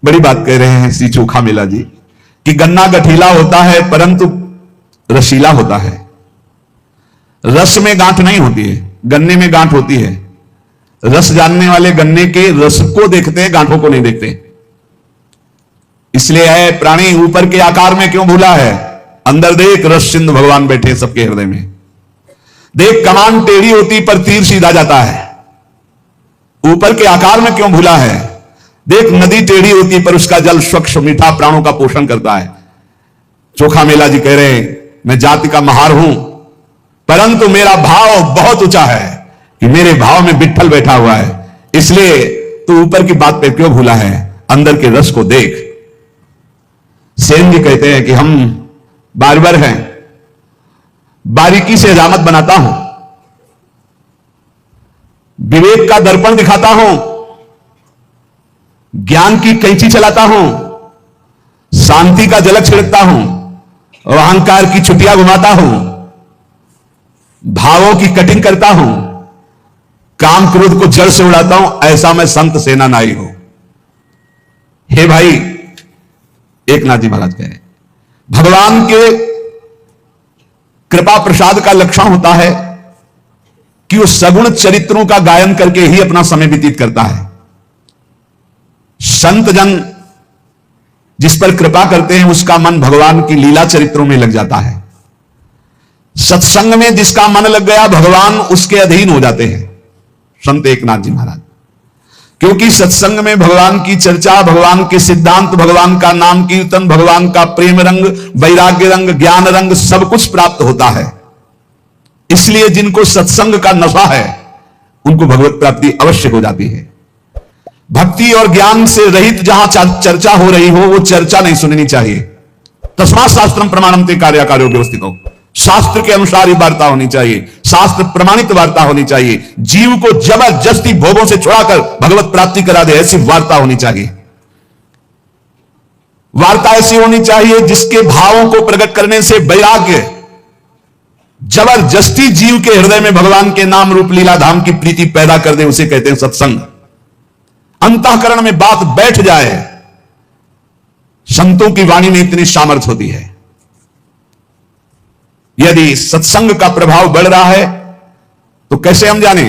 बड़ी बात कह रहे हैं श्री चोखा मेला जी कि गन्ना गठीला होता है परंतु रसीला होता है। रस में गांठ नहीं होती है, गन्ने में गांठ होती है। रस जानने वाले गन्ने के रस को देखते हैं, गांठों को नहीं देखते। इसलिए है प्राणी ऊपर के आकार में क्यों भूला है, अंदर देख रस सिंधु भगवान बैठे सबके हृदय में। देख कमान टेढ़ी होती पर तीर सीधा जाता है, ऊपर के आकार में क्यों भूला है। देख नदी टेढ़ी होती पर उसका जल स्वच्छ मीठा प्राणों का पोषण करता है। चोखा मेला जी कह रहे हैं मैं जाति का महार हूं परंतु मेरा भाव बहुत ऊंचा है कि मेरे भाव में विट्ठल बैठा हुआ है। इसलिए तू ऊपर की बात पे क्यों भूला है, अंदर के रस को देख। सेन जी कहते हैं कि हम बारबर हैं, बारीकी से हजामत बनाता हूं, विवेक का दर्पण दिखाता हूं, ज्ञान की कैंची चलाता हूं, शांति का झलक छिड़कता हूं, अहंकार की छुट्टियां घुमाता हूं, भावों की कटिंग करता हूं, काम क्रोध को जड़ से उड़ाता हूं। ऐसा मैं संत सेना नाई हूं। हे भाई, एक नाथ जी महाराज कह रहे भगवान के कृपा प्रसाद का लक्षण होता है कि वो सगुण चरित्रों का गायन करके ही अपना समय व्यतीत करता है। संत जन जिस पर कृपा करते हैं उसका मन भगवान की लीला चरित्रों में लग जाता है। सत्संग में जिसका मन लग गया भगवान उसके अधीन हो जाते हैं, संत एकनाथ जी महाराज। क्योंकि सत्संग में भगवान की चर्चा, भगवान के सिद्धांत, भगवान का नाम कीर्तन, भगवान का प्रेम रंग, वैराग्य रंग, ज्ञान रंग सब कुछ प्राप्त होता है। इसलिए जिनको सत्संग का नशा है उनको भगवत प्राप्ति अवश्य हो जाती है। भक्ति और ज्ञान से रहित जहां चर्चा हो रही हो वो चर्चा नहीं सुननी चाहिए। तस्मात् शास्त्रम प्रमाणम ते कार्याकार्यो व्यवस्थित हो, शास्त्र के अनुसार ही वार्ता होनी चाहिए, शास्त्र प्रमाणित वार्ता होनी चाहिए। जीव को जबरदस्ती भोगों से छुड़ाकर भगवत प्राप्ति करा दे ऐसी वार्ता होनी चाहिए। वार्ता ऐसी होनी चाहिए जिसके भावों को प्रकट करने से वैराग्य जबरदस्ती जीव के हृदय में भगवान के नाम रूप लीला धाम की प्रीति पैदा कर दे, उसे कहते हैं सत्संग। अंतःकरण में बात बैठ जाए। संतों की वाणी में इतनी सामर्थ्य होती है। यदि सत्संग का प्रभाव बढ़ रहा है तो कैसे हम जाने,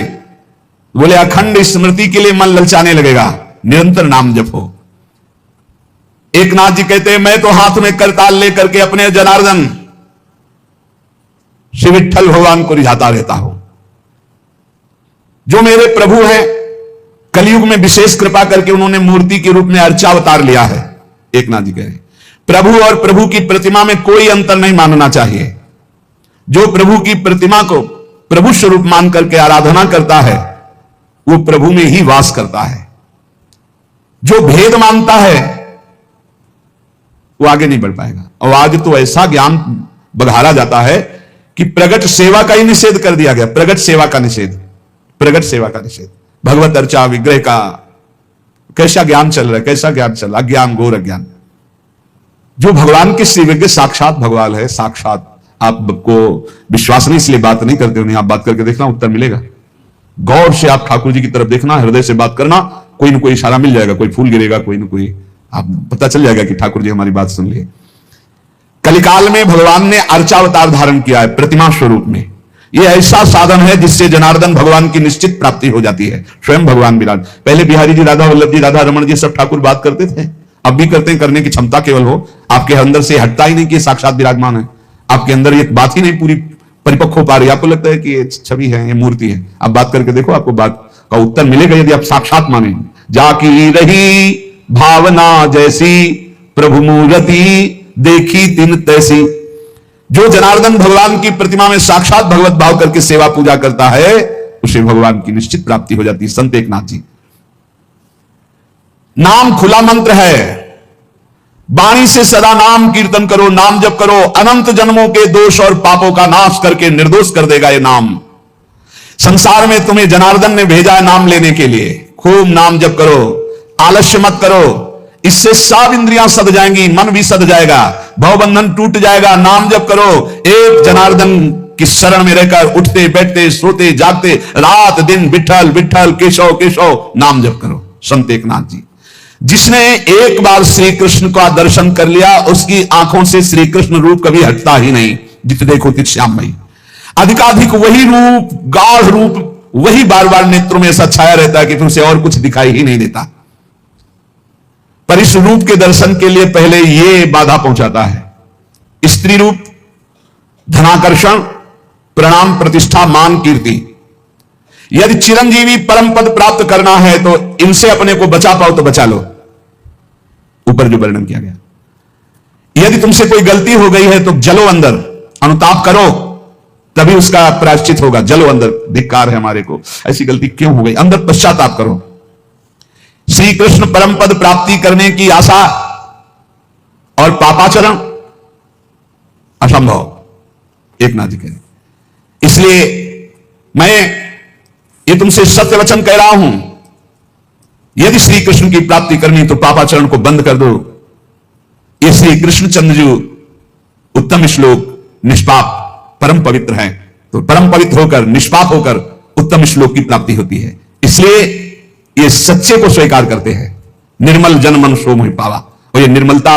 बोले अखंड स्मृति के लिए मन ललचाने लगेगा, निरंतर नाम जपो। एक नाथ जी कहते हैं मैं तो हाथ में करताल लेकर के अपने जनार्दन श्री विट्ठल भगवान को रिझाता रहता हूं। जो मेरे प्रभु हैं, कलयुग में विशेष कृपा करके उन्होंने मूर्ति के रूप में अर्चावतार लिया है। एक नाथ जी कह रहे प्रभु और प्रभु की प्रतिमा में कोई अंतर नहीं मानना चाहिए। जो प्रभु की प्रतिमा को प्रभु स्वरूप मान करके आराधना करता है वो प्रभु में ही वास करता है। जो भेद मानता है वो आगे नहीं बढ़ पाएगा। और आज तो ऐसा ज्ञान बघारा जाता है कि प्रगट सेवा का ही निषेध कर दिया गया। प्रगट सेवा का निषेध, प्रगट सेवा का निषेध, भगवत अर्चा विग्रह का कैसा ज्ञान चल रहा है, कैसा ज्ञान चल रहा, अज्ञान घोर अज्ञान। जो भगवान के श्री विग्रह साक्षात भगवान है, साक्षात। आपको विश्वास नहीं इसलिए बात नहीं करते, उन्हें आप बात करके देखना उत्तर मिलेगा। गौर से आप ठाकुर जी की तरफ देखना, हृदय से बात करना, कोई ना कोई इशारा मिल जाएगा, कोई फूल गिरेगा, कोई ना कोई आप पता चल जाएगा कि ठाकुर जी हमारी बात सुन लिए। कलिकाल में भगवान ने अर्चावतार धारण किया है प्रतिमा स्वरूप में। यह ऐसा साधन है जिससे जनार्दन भगवान की निश्चित प्राप्ति हो जाती है। स्वयं भगवान विराज। पहले बिहारी जी, राधा वल्लभ जी, राधा रमण जी सब ठाकुर बात करते थे, अब भी करते हैं। करने की क्षमता केवल हो, आपके अंदर से हटता ही नहीं कि साक्षात विराजमान है। आपके अंदर ये बात ही नहीं पूरी परिपक्व हो पा रही, आपको लगता है कि ये छवि है, ये मूर्ति है। आप बात करके देखो, आपको बात का उत्तर मिलेगा यदि आप साक्षात माने। जाकी रही भावना जैसी प्रभु मूर्ति देखी तिन तैसी। जो जनार्दन भगवान की प्रतिमा में साक्षात भगवत भाव करके सेवा पूजा करता है उसे भगवान की निश्चित प्राप्ति हो जाती है। संत एकनाथ जी, नाम खुला मंत्र है। वाणी से सदा नाम कीर्तन करो, नाम जप करो, अनंत जन्मों के दोष और पापों का नाश करके निर्दोष कर देगा ये नाम। संसार में तुम्हें जनार्दन ने भेजा है नाम लेने के लिए। खूब नाम जप करो, आलस्य मत करो, इससे सब इंद्रियां सद जाएंगी, मन भी सद जाएगा, भवबंधन टूट जाएगा। नाम जप करो, एक जनार्दन की शरण में रहकर उठते बैठते सोते जागते रात दिन विठल विठल केशव केशव नाम जप करो। संत एकनाथ जी, जिसने एक बार श्री कृष्ण का दर्शन कर लिया, उसकी आंखों से श्री कृष्ण रूप कभी हटता ही नहीं। जित देखो तित श्याममयी, अधिकाधिक वही रूप, गाढ़ रूप, वही बार बार नेत्रों में ऐसा छाया रहता है कि फिर उसे और कुछ दिखाई ही नहीं देता। पर इस रूप के दर्शन के लिए पहले यह बाधा पहुंचाता है, स्त्री रूप, धनाकर्षण, प्रणाम, प्रतिष्ठा, मान, कीर्ति। यदि चिरंजीवी परम पद प्राप्त करना है तो इनसे अपने को बचा पाओ तो बचा लो, ऊपर जो वर्णन किया गया। यदि तुमसे कोई गलती हो गई है तो जलो अंदर, अनुताप करो, तभी उसका प्रायश्चित होगा। जलो अंदर, धिक्कार है हमारे को, ऐसी गलती क्यों हो गई, अंदर पश्चाताप करो। श्री कृष्ण परम पद प्राप्ति करने की आशा और पापाचरण असंभव, एक ना जी करें। इसलिए मैं ये तुमसे सत्य वचन कह रहा हूं, यदि श्री कृष्ण की प्राप्ति करनी तो पापाचरण को बंद कर दो। ये श्री कृष्णचंद्र जी उत्तम श्लोक, निष्पाप परम पवित्र है, तो परम पवित्र होकर, निष्पाप होकर उत्तम श्लोक की प्राप्ति होती है। इसलिए ये सच्चे को स्वीकार करते हैं। निर्मल जन मन सो मोहि पावा, और ये निर्मलता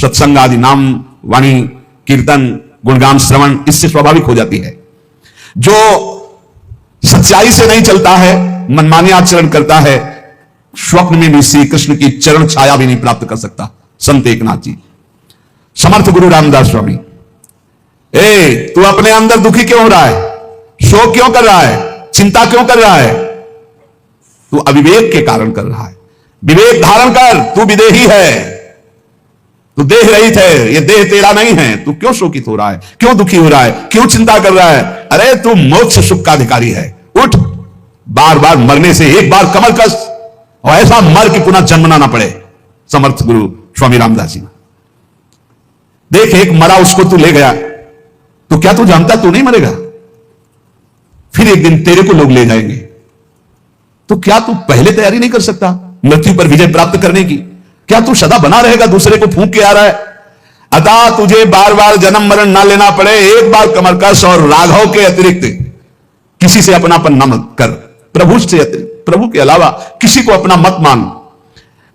सत्संग आदि नाम वाणी कीर्तन गुणगान श्रवण इससे स्वाभाविक हो जाती है। जो सच्चाई से नहीं चलता है, मनमानी आचरण करता है, स्वप्न में भी श्री कृष्ण की चरण छाया भी नहीं प्राप्त कर सकता। संत एकनाथ जी, समर्थ गुरु रामदास स्वामी, तू अपने अंदर दुखी क्यों हो रहा है, शोक क्यों कर रहा है, चिंता क्यों कर रहा है? तू अविवेक के कारण कर रहा है। विवेक धारण कर, तू विदेही है, तू देह रहित है, ये देह तेरा नहीं है। तू क्यों शोकित हो रहा है, क्यों दुखी हो रहा है, क्यों चिंता कर रहा है? अरे तू मोक्ष सुख का अधिकारी है, उठ। बार बार मरने से एक बार कमर कस, और ऐसा मर के पुनः जन्मना ना पड़े। समर्थ गुरु स्वामी रामदास जी, देख एक मरा उसको तू ले गया, तो क्या तू जानता तू नहीं मरेगा? फिर एक दिन तेरे को लोग ले जाएंगे, तो क्या तू पहले तैयारी नहीं कर सकता मृत्यु पर विजय प्राप्त करने की? क्या तू सदा बना रहेगा, दूसरे को फूंक के आ रहा है? अतः तुझे बार बार जन्म मरण ना लेना पड़े, एक बार कमर कस और राघव के अतिरिक्त किसी से अपनापन न मत कर। प्रभु से अतिरिक्त, प्रभु के अलावा किसी को अपना मत मान।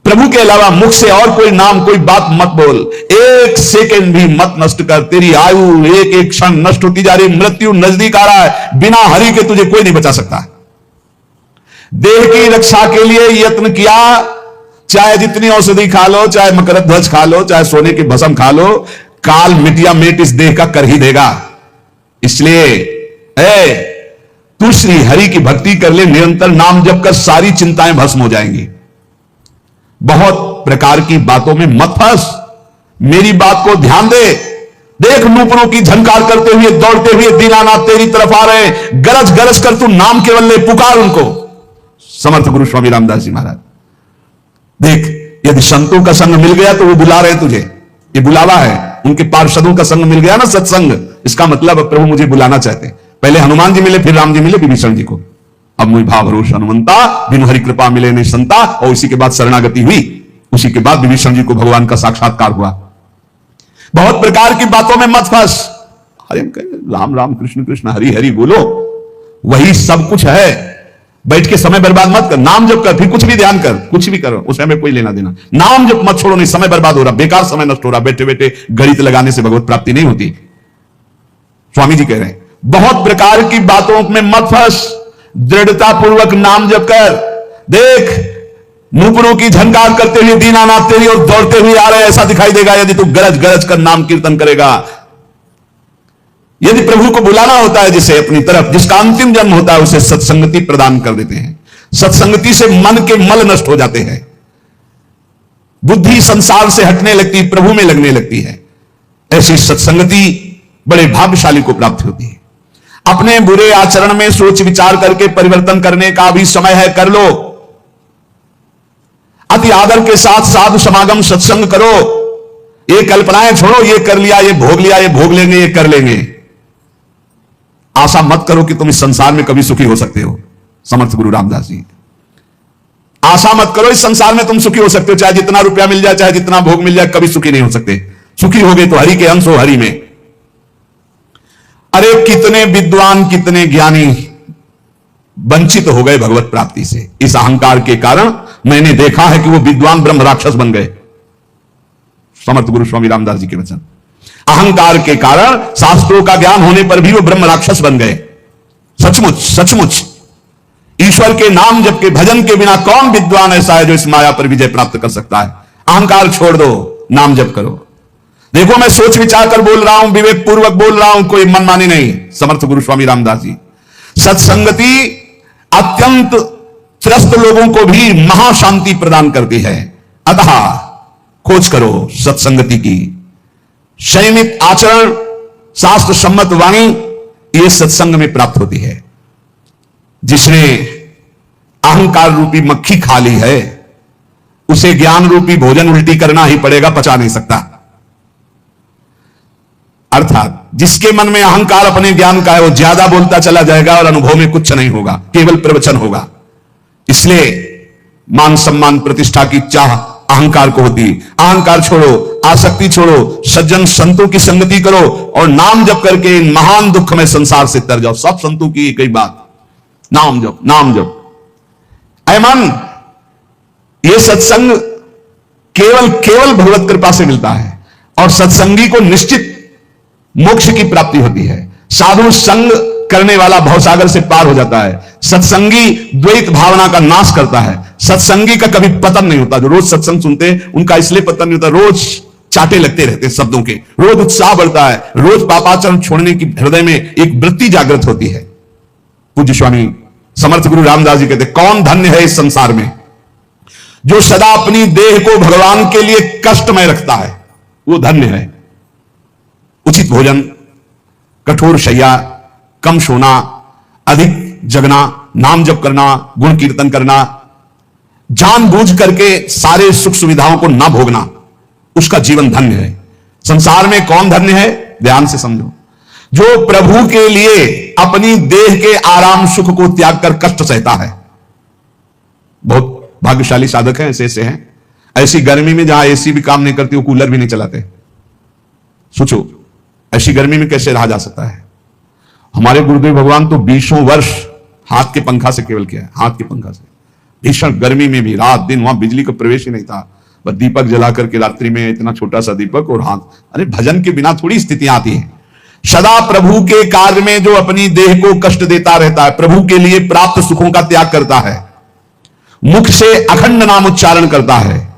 प्रभु के अलावा मुख से और कोई नाम, कोई बात मत बोल। एक सेकंड भी मत नष्ट कर। तेरी आयु एक एक क्षण नष्ट होती जा रही, मृत्यु नजदीक आ रहा है। बिना हरि के तुझे कोई नहीं बचा सकता। देह की रक्षा के लिए यत्न किया, चाहे जितनी औषधि खा लो, चाहे मकरध्वज खा लो, चाहे सोने की भस्म खा लो, काल मिटिया मेट इस देह का कर ही देगा। इसलिए तू श्री हरि की भक्ति कर ले, निरंतर नाम जप कर, सारी चिंताएं भस्म हो जाएंगी। बहुत प्रकार की बातों में मत फंस, मेरी बात को ध्यान दे। देख नूपुरों की झंकार करते हुए, दौड़ते हुए दीनानाथ तेरी तरफ आ रहे हैं। गरज गरज कर तू नाम केवल ले, पुकार उनको। समर्थ गुरु स्वामी रामदास जी महाराज, देख यदि संतों का संग मिल गया तो वो बुला रहे हैं तुझे, ये बुलावा है। उनके पार्षदों का संग मिल गया ना, सत्संग, इसका मतलब प्रभु मुझे बुलाना चाहते हैं। पहले हनुमान जी मिले, फिर राम जी मिले विभीषण जी को। अब मुझे भाव भरोस हनुमंता, बिनु हरि कृपा मिले नहीं संता। और इसी के बाद शरणागति हुई, उसी के बाद विभीषण जी को भगवान का साक्षात्कार हुआ। बहुत प्रकार की बातों में मत फंस। हरे राम राम कृष्ण कृष्ण हरि हरि बोलो, वही सब कुछ है। बैठ के समय बर्बाद मत कर, नाम जप कर, फिर कुछ भी ध्यान कर, कुछ भी करो, उसमें हमें कोई लेना देना। नाम जप मत छोड़ो, नहीं समय बर्बाद हो रहा, बेकार समय नष्ट हो रहा। बैठे बैठे गणित लगाने से भगवत प्राप्ति नहीं होती। स्वामी जी कह रहे हैं बहुत प्रकार की बातों में मत फंस, दृढ़ता पूर्वक नाम जप कर। देख नूपुरों की झंकार करते हुए दीनानाथ तेरी ओर दौड़ते हुए आ रहे, ऐसा दिखाई देगा यदि तू गरज गरज कर नाम कीर्तन करेगा। यदि प्रभु को बुलाना होता है जिसे अपनी तरफ, जिसका अंतिम जन्म होता है, उसे सत्संगति प्रदान कर देते हैं। सत्संगति से मन के मल नष्ट हो जाते हैं, बुद्धि संसार से हटने लगती, प्रभु में लगने लगती है। ऐसी सत्संगति बड़े भाग्यशाली को प्राप्त होती है। अपने बुरे आचरण में सोच विचार करके परिवर्तन करने का भी समय है, कर लो। अति आदर के साथ साधु समागम सत्संग करो। ये कल्पनाएं छोड़ो, ये कर लिया, ये भोग लिया, ये भोग लेंगे, ये कर लेंगे। आशा मत करो कि तुम इस संसार में कभी सुखी हो सकते हो। समर्थ गुरु रामदास जी, आशा मत करो इस संसार में तुम सुखी हो सकते हो। चाहे जितना रुपया मिल जाए, चाहे जितना भोग मिल जाए, कभी सुखी नहीं हो सकते। सुखी हो गए तो हरि के अंश हो, हरि में। अरे कितने विद्वान, कितने ज्ञानी वंचित हो गए भगवत प्राप्ति से। इस अहंकार के कारण मैंने देखा है कि वो विद्वान ब्रह्म राक्षस बन गए। समर्थ गुरु स्वामी रामदास जी के वचन। अहंकार के कारण शास्त्रों का ज्ञान होने पर भी वो ब्रह्म राक्षस बन गए। सचमुच सचमुच ईश्वर के नाम जप के भजन के बिना कौन विद्वान ऐसा है जो इस माया पर विजय प्राप्त कर सकता है। अहंकार छोड़ दो, नाम जप करो। देखो मैं सोच विचार कर बोल रहा हूं, विवेक पूर्वक बोल रहा हूं, कोई मनमानी नहीं। समर्थ गुरु स्वामी रामदास जी। सत्संगति अत्यंत त्रस्त लोगों को भी महाशांति प्रदान करती है। अतः खोज करो सत्संगति की। संयमित आचरण, शास्त्र सम्मत वाणी, यह सत्संग में प्राप्त होती है। जिसने अहंकार रूपी मक्खी खा ली है उसे ज्ञान रूपी भोजन उल्टी करना ही पड़ेगा, पचा नहीं सकता। अर्थात जिसके मन में अहंकार अपने ज्ञान का है वो ज्यादा बोलता चला जाएगा और अनुभव में कुछ नहीं होगा, केवल प्रवचन होगा। इसलिए मान सम्मान प्रतिष्ठा की चाह अहंकार को होती। अहंकार छोड़ो, आसक्ति छोड़ो, सज्जन संतों की संगति करो और नाम जप करके इन महान दुख में संसार से तर जाओ। सब संतों की एक ही बात, नाम जप, नाम जप। ऐ मन, यह सत्संग केवल केवल भगवत कृपा से मिलता है और सत्संगी को निश्चित मोक्ष की प्राप्ति होती है। साधु संग करने वाला भवसागर से पार हो जाता है। सत्संगी द्वैत भावना का नाश करता है। सत्संगी का कभी पतन नहीं होता। जो रोज सत्संग सुनते हैं उनका इसलिए पतन नहीं होता, रोज चाटे लगते रहते शब्दों के, रोज उत्साह बढ़ता है, रोज पापाचरण छोड़ने की हृदय में एक वृत्ति जागृत होती है। पूज्य स्वामी समर्थ गुरु रामदास जी कहते, कौन धन्य है इस संसार में जो सदा अपनी देह को भगवान के लिए कष्टमय रखता है, वो धन्य है। उचित भोजन, कठोर शैया, कम सोना, अधिक जगना, नाम जप करना, गुण कीर्तन करना, जानबूझ करके सारे सुख सुविधाओं को ना भोगना, उसका जीवन धन्य है। संसार में कौन धन्य है? ध्यान से समझो। जो प्रभु के लिए अपनी देह के आराम सुख को त्याग कर कष्ट सहता है। बहुत भाग्यशाली साधक हैं, ऐसे हैं। ऐसी गर्मी में जहां एसी भी काम नहीं करती, वो कूलर भी नहीं चलाते। सोचो ऐसी गर्मी में कैसे रहा जा सकता है। हमारे गुरुदेव भगवान तो 20 वर्ष हाथ के पंखा से केवल किया है, हाथ के पंखा से। भीषण गर्मी में भी रात दिन, वहां बिजली का प्रवेश ही नहीं था, बस दीपक जला करके रात्रि में, इतना छोटा सा दीपक और हाथ। अरे भजन के बिना थोड़ी स्थितियां आती हैं। सदा प्रभु के कार्य में जो अपनी देह को कष्ट देता रहता है, प्रभु के लिए प्राप्त सुखों का त्याग करता है, मुख से अखंड नाम उच्चारण करता है,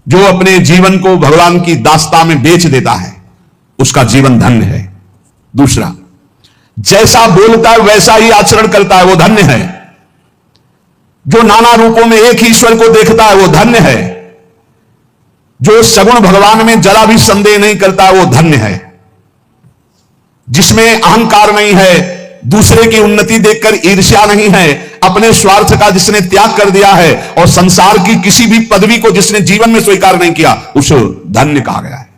जो अपने जीवन को भगवान की दास्ता में बेच देता है, उसका जीवन धन्य है। दूसरा, जैसा बोलता है वैसा ही आचरण करता है, वो धन्य है। जो नाना रूपों में एक ही ईश्वर को देखता है, वो धन्य है। जो सगुण भगवान में जरा भी संदेह नहीं करता, वो धन्य है। जिसमें अहंकार नहीं है, दूसरे की उन्नति देखकर ईर्ष्या नहीं है, अपने स्वार्थ का जिसने त्याग कर दिया है और संसार की किसी भी पदवी को जिसने जीवन में स्वीकार नहीं किया, उसे धन्य कहा गया है।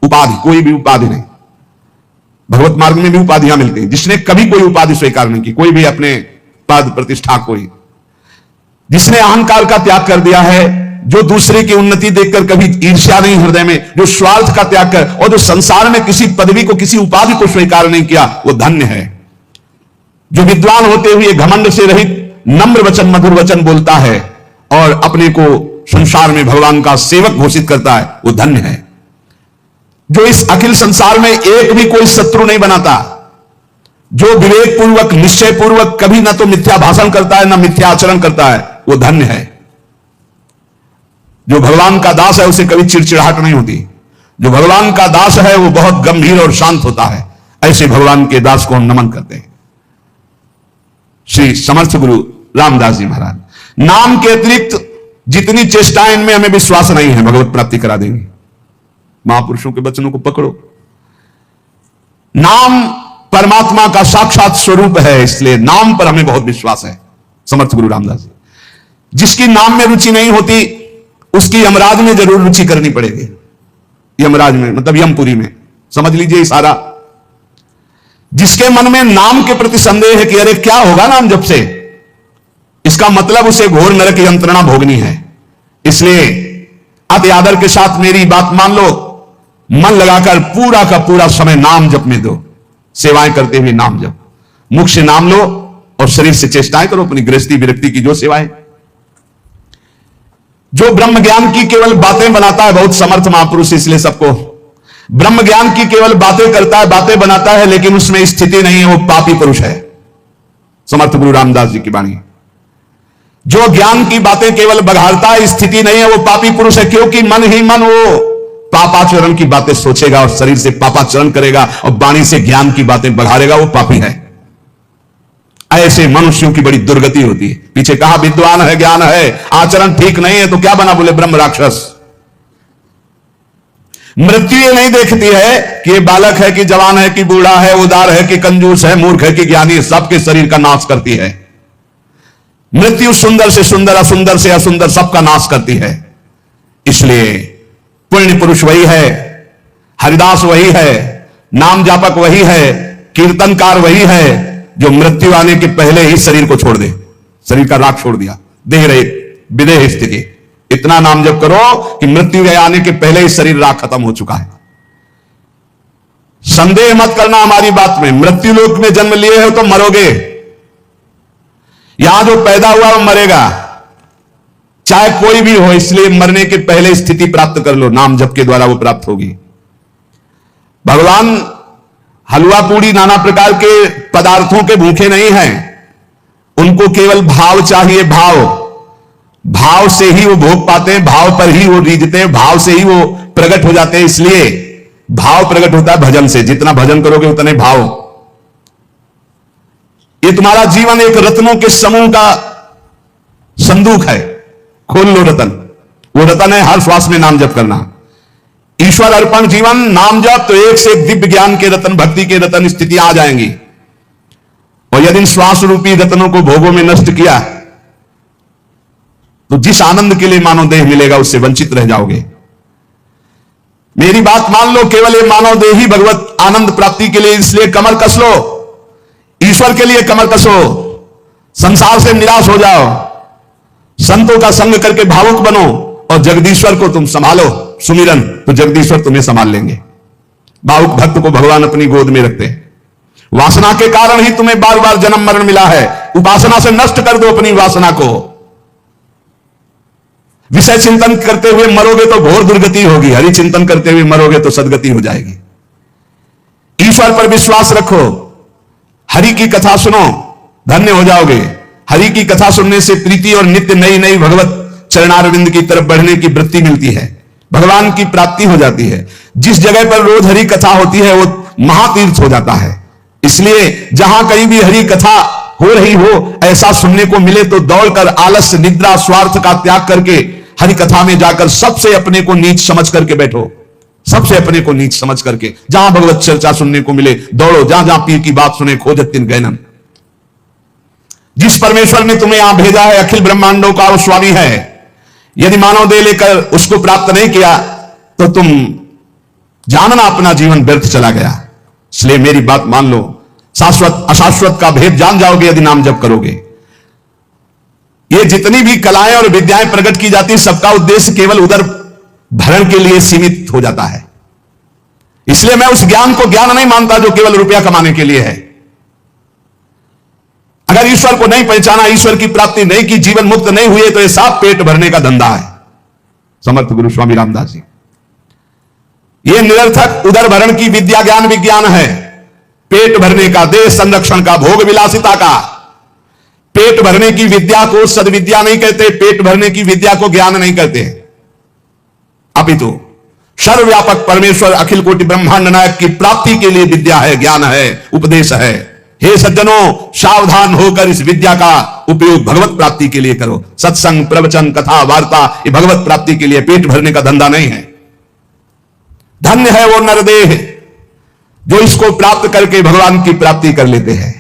उपाधि, कोई भी उपाधि नहीं। भगवत मार्ग में भी उपाधियां मिलती हैं। जिसने कभी कोई उपाधि स्वीकार नहीं की, कोई भी अपने पद प्रतिष्ठा, कोई जिसने अहंकार का त्याग कर दिया है, जो दूसरे की उन्नति देखकर कभी ईर्ष्या नहीं हृदय में, जो स्वार्थ का त्याग कर और जो संसार में किसी पदवी को, किसी उपाधि को स्वीकार नहीं किया, वो धन्य है। जो विद्वान होते हुए घमंड से रहित नम्र वचन, मधुर वचन बोलता है और अपने को संसार में भगवान का सेवक घोषित करता है, वो धन्य है। जो इस अखिल संसार में एक भी कोई शत्रु नहीं बनाता, जो विवेक पूर्वक, निश्चय पूर्वक कभी ना तो मिथ्या भाषण करता है ना मिथ्या आचरण करता है, वो धन्य है। जो भगवान का दास है उसे कभी चिड़चिड़ाहट नहीं होती। जो भगवान का दास है वो बहुत गंभीर और शांत होता है। ऐसे भगवान के दास को हम नमन करते हैं। श्री समर्थ गुरु रामदास जी महाराज। नाम के अतिरिक्त जितनी चेष्टाएं, इनमें हमें विश्वास नहीं है भगवत प्राप्ति करा देंगे। महापुरुषों के वचनों को पकड़ो। नाम परमात्मा का साक्षात स्वरूप है, इसलिए नाम पर हमें बहुत विश्वास है। समर्थ गुरु रामदास जी। जिसकी नाम में रुचि नहीं होती उसकी यमराज में जरूर रुचि करनी पड़ेगी। यमराज में मतलब यमपुरी में, समझ लीजिए इशारा। जिसके मन में नाम के प्रति संदेह है कि अरे क्या होगा नाम जब से, इसका मतलब उसे घोर नरक यंत्रणा भोगनी है। इसलिए अति आदर के साथ मेरी बात मान लो, मन लगाकर पूरा का पूरा समय नाम जप में दो। सेवाएं करते हुए नाम जप, मुख से नाम लो और शरीर से चेष्टाएं करो अपनी गृहस्थी विरक्ति की जो सेवाएं। जो ब्रह्म ज्ञान की केवल बातें बनाता है, बहुत समर्थ महापुरुष इसलिए सबको, ब्रह्म ज्ञान की केवल बातें करता है, बातें बनाता है, लेकिन उसमें स्थिति नहीं है, वो पापी पुरुष है। समर्थ गुरु रामदास जी की वाणी। जो ज्ञान की बातें केवल बघाड़ता है, स्थिति नहीं है, वो पापी पुरुष है। क्योंकि मन ही मन वो पापाचरण की बातें सोचेगा और शरीर से पापाचरण करेगा और वाणी से ज्ञान की बातें बघाड़ेगा, वो पापी है। ऐसे मनुष्यों की बड़ी दुर्गति होती है। पीछे कहा विद्वान है, ज्ञान है, आचरण ठीक नहीं है तो क्या बना, बोले ब्रह्म राक्षस। मृत्यु ये नहीं देखती है कि ये बालक है कि जवान है कि बूढ़ा है, उदार है कि कंजूस है, मूर्ख है कि ज्ञानी, सबके शरीर का नाश करती है। मृत्यु सुंदर से सुंदर, असुंदर से असुंदर, सबका नाश करती है। इसलिए पुण्य पुरुष वही है, हरिदास वही है, नाम जापक वही है, कीर्तनकार वही है जो मृत्यु आने के पहले ही शरीर को छोड़ दे, शरीर का राख छोड़ दिया, देह रहित विदेह स्थिति। इतना नाम जप करो कि मृत्यु आने के पहले ही शरीर राख खत्म हो चुका है। संदेह मत करना हमारी बात में, मृत्यु लोक में जन्म लिए हो तो मरोगे। यहां जो पैदा हुआ वो मरेगा, चाहे कोई भी हो। इसलिए मरने के पहले स्थिति प्राप्त कर लो, नाम जप के द्वारा वो प्राप्त होगी। भगवान हलवा पूड़ी नाना प्रकार के पदार्थों के भूखे नहीं हैं, उनको केवल भाव चाहिए। भाव से ही वो भोग पाते हैं, भाव पर ही वो रीझते हैं, भाव से ही वो प्रकट हो जाते हैं। इसलिए भाव प्रकट होता है भजन से, जितना भजन करोगे उतने भाव। ये तुम्हारा जीवन एक रत्नों के समूह का संदूक है, खोल लो रतन। वो रतन है हर श्वास में नाम जप करना, ईश्वर अर्पण जीवन, नाम जप, तो एक से एक दिव्य ज्ञान के रतन, भक्ति के रतन स्थिति आ जाएंगी। और यदि श्वास रूपी रत्नों को भोगों में नष्ट किया तो जिस आनंद के लिए मानव देह मिलेगा उससे वंचित रह जाओगे। मेरी बात मान लो, केवल ये मानव देह ही भगवत आनंद प्राप्ति के लिए, इसलिए कमर कस लो, ईश्वर के लिए कमर कसो, संसार से निराश हो जाओ, संतों का संग करके भावुक बनो और जगदीश्वर को तुम संभालो, सुमिरन, तो जगदीश्वर तुम्हें संभाल लेंगे। भावुक भक्त को भगवान अपनी गोद में रखते हैं। वासना के कारण ही तुम्हें बार बार जन्म मरण मिला है। उपासना से नष्ट कर दो अपनी वासना को। विषय चिंतन करते हुए मरोगे तो घोर दुर्गति होगी, हरि चिंतन करते हुए मरोगे तो सदगति हो जाएगी। ईश्वर पर विश्वास रखो, हरि की कथा सुनो, धन्य हो जाओगे। हरि की कथा सुनने से प्रीति और नित्य नई नई भगवत चरणारविंद की तरफ बढ़ने की वृत्ति मिलती है, भगवान की प्राप्ति हो जाती है। जिस जगह पर रोज हरि कथा होती है वो महातीर्थ हो जाता है। इसलिए जहां कहीं भी हरि कथा हो रही हो, ऐसा सुनने को मिले तो दौड़कर आलस्य, निद्रा, स्वार्थ का त्याग करके हरि कथा में जाकर सबसे अपने को नीच समझ करके बैठो, सबसे अपने को नीच समझ करके। जहां भगवत चर्चा सुनने को मिले दौड़ो, जहां जहां पीर की बात सुने खोजत तिन गैनन। जिस परमेश्वर ने तुम्हें यहां भेजा है, अखिल ब्रह्मांडों का वो स्वामी है। यदि मानव दे लेकर उसको प्राप्त नहीं किया तो तुम जानना अपना जीवन व्यर्थ चला गया। इसलिए मेरी बात मान लो, शाश्वत अशाश्वत का भेद जान जाओगे यदि नाम जप करोगे। ये जितनी भी कलाएं और विद्याएं प्रकट की जाती, सबका उद्देश्य केवल उदर भरण के लिए सीमित हो जाता है। इसलिए मैं उस ज्ञान को ज्ञान नहीं मानता जो केवल रुपया कमाने के लिए है। अगर ईश्वर को नहीं पहचाना, ईश्वर की प्राप्ति नहीं की, जीवन मुक्त नहीं हुए, तो ये साफ पेट भरने का धंधा है। समर्थ गुरु स्वामी रामदास जी, ये निरर्थक उदर भरण की विद्या ज्ञान विज्ञान है। पेट भरने का, देह संरक्षण का, भोग विलासिता का। पेट भरने की विद्या को सद्विद्या नहीं कहते, पेट भरने की विद्या को ज्ञान नहीं कहते। अपितु सर्वव्यापक परमेश्वर अखिल कोटि ब्रह्मांड नायक की प्राप्ति के लिए विद्या है, ज्ञान है, उपदेश है। हे सज्जनों, सावधान होकर इस विद्या का उपयोग भगवत प्राप्ति के लिए करो। सत्संग, प्रवचन, कथा, वार्ता, ये भगवत प्राप्ति के लिए, पेट भरने का धंधा नहीं है। धन्य है वो नरदेह जो इसको प्राप्त करके भगवान की प्राप्ति कर लेते हैं।